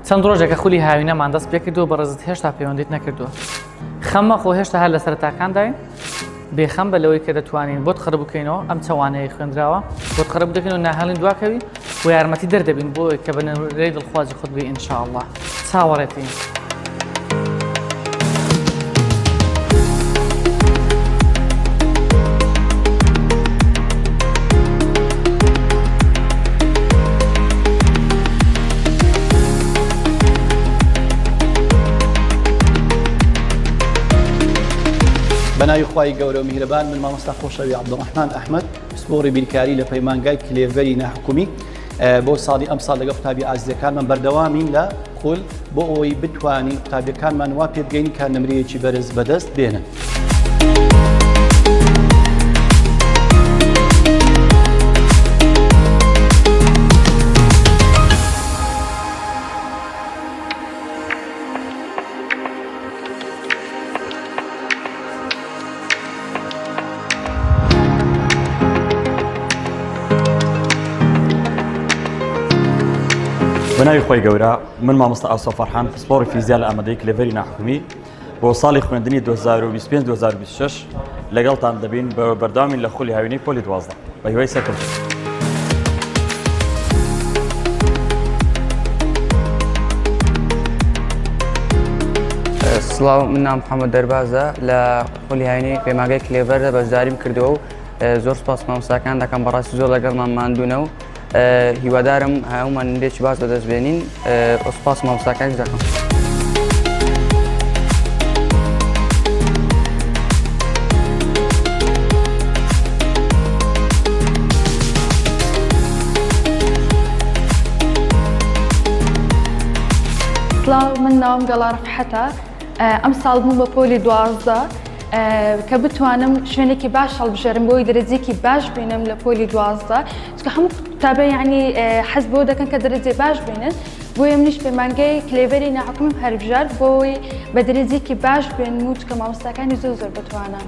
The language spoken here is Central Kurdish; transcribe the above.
چەند ڕۆژێکە خولی هاوینەمان دەست پێ کردووە بەڕێزت هێشتا پەیوەندیت نەکردووە. خەممە خۆ هێشتا هەر لە سەرەتاکانداین بێخەم بە لەوەی کە دەتوانین بۆت خڕ بکەینەوە ئەم چەوانەیە خوێندراوە بۆت خڕ بدەکەین و ناهێڵین دواکەوی و یارمەتی دەردەبین بۆ کە بە نەڕێی دڵخوازی خۆت بێ ئینشاءالله. چاوەڕێتین. بەناوی خوای گەورە و میهرەبان من مامۆستا خۆشەوی عەبدوڕەحمان ئەحمەد پسپۆڕی بیرکاری لە پەیمانگای کلێڤەری ناحکومی بۆ ساڵی ئەم ساڵ لەگەڵ قوتابی ئازیزەکانمان بەردەوامین لە خول بۆ ئەوەی بتوانین قوتابیەکانمان وا پێ بگەین کە نمرەیەکی بەرز بەدەست بێنن. بەناوی خۆی گەورە من مامۆستا ئاسۆ فەرحان پسپۆڕی فیزیا لە ئامادەی کلێڤەری ناحکومی بۆ ساڵی خوێندنی 2025-2026 لەگەڵتان دەبین بە بەردەوامین لە خولی هاوینەی پۆلی 12 بە هیوای سەرکەوت. سڵاو، من نام محەممەد دەربازە لە خولی هاوینەی پەیمانگای کلێڤەردا بەشداریم کردووە و زۆر سوپاس مامۆستاکان دەکەم بەڕاستی زۆر لەگەڵمان ماندوونە و هیوادارم هەمومان نمرەیەکی باش بەدەست بێنین. سوپاس مامۆستاکانش دەکەم. سڵاو، من ناوم گەڵا ڕەفحەتە. ئەم ساڵ بووم بە پۆلی 12 کە بتوانم شوێنێکی باش هەڵبژێرم بۆی دەرەجەیەکی باش بێنم لە پۆلی 12 چونکە هەموو قوتابە یعنی حەز بۆ دەکەن کە دەرەجەی باش بێنن بۆیە منیش پەیمانگای کلێڤەری ناحکومیم هەڵبژار بۆی بە دەرەجەیەکی باش بێنم و چونکە مامۆستاکانی زۆر بەتوانن.